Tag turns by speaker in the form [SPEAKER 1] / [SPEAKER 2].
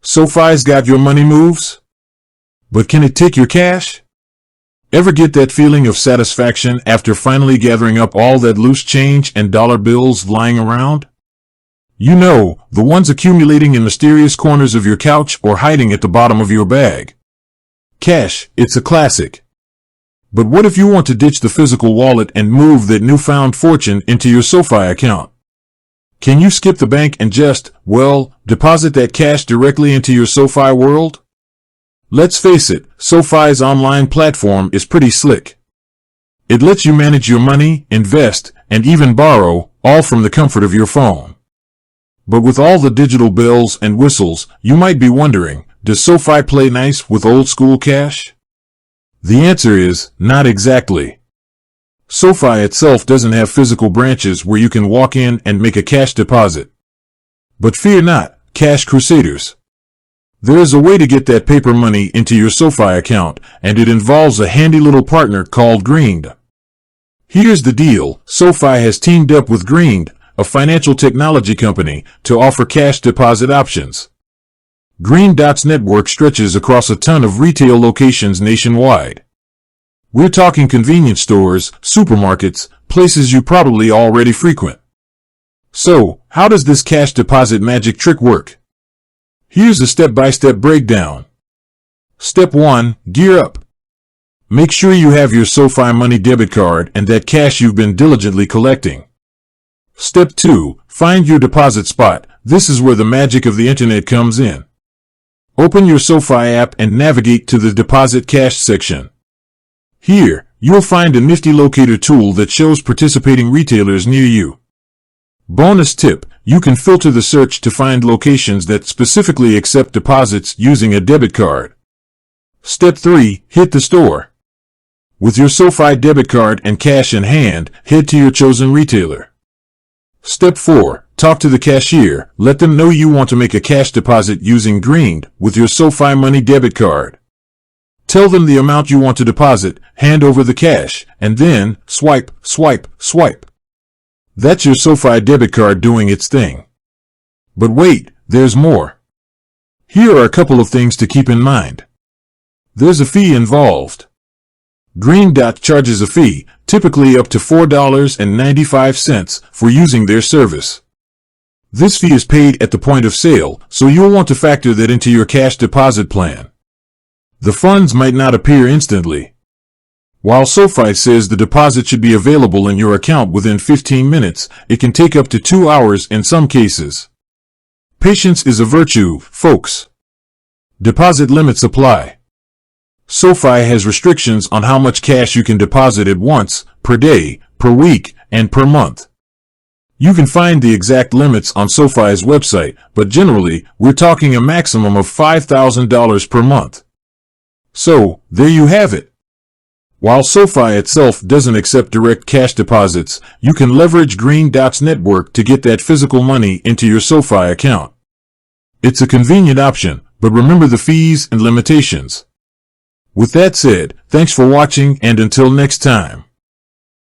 [SPEAKER 1] SoFi's got your money moves? But can it take your cash? Ever get that feeling of satisfaction after finally gathering up all that loose change and dollar bills lying around? You know, the ones accumulating in mysterious corners of your couch or hiding at the bottom of your bag. Cash, it's a classic. But what if you want to ditch the physical wallet and move that newfound fortune into your SoFi account? Can you skip the bank and just, well, deposit that cash directly into your SoFi world? Let's face it, SoFi's online platform is pretty slick. It lets you manage your money, invest, and even borrow, all from the comfort of your phone. But with all the digital bells and whistles, you might be wondering, does SoFi play nice with old school cash? The answer is, not exactly. SoFi itself doesn't have physical branches where you can walk in and make a cash deposit. But fear not, Cash Crusaders. There is a way to get that paper money into your SoFi account, and it involves a handy little partner called Greened. Here's the deal, SoFi has teamed up with Greened, a financial technology company, to offer cash deposit options. Green's network stretches across a ton of retail locations nationwide. We're talking convenience stores, supermarkets, places you probably already frequent. So, how does this cash deposit magic trick work? Here's a step-by-step breakdown. Step 1. Gear up. Make sure you have your SoFi Money debit card and that cash you've been diligently collecting. Step 2. Find your deposit spot. This is where the magic of the internet comes in. Open your SoFi app and navigate to the Deposit Cash section. Here, you'll find a nifty locator tool that shows participating retailers near you. Bonus tip, you can filter the search to find locations that specifically accept deposits using a debit card. Step 3. Hit the store. With your SoFi debit card and cash in hand, head to your chosen retailer. Step 4. Talk to the cashier. Let them know you want to make a cash deposit using Greened with your SoFi Money debit card. Tell them the amount you want to deposit, hand over the cash, and then swipe, swipe, swipe. That's your SoFi debit card doing its thing. But wait, there's more. Here are a couple of things to keep in mind. There's a fee involved. Green Dot charges a fee, typically up to $4.95 for using their service. This fee is paid at the point of sale, so you'll want to factor that into your cash deposit plan. The funds might not appear instantly. While SoFi says the deposit should be available in your account within 15 minutes, it can take up to 2 hours in some cases. Patience is a virtue, folks. Deposit limits apply. SoFi has restrictions on how much cash you can deposit at once, per day, per week, and per month. You can find the exact limits on SoFi's website, but generally, we're talking a maximum of $5,000 per month. So, there you have it. While SoFi itself doesn't accept direct cash deposits, you can leverage Green Dot's network to get that physical money into your SoFi account. It's a convenient option, but remember the fees and limitations. With that said, thanks for watching, and until next time.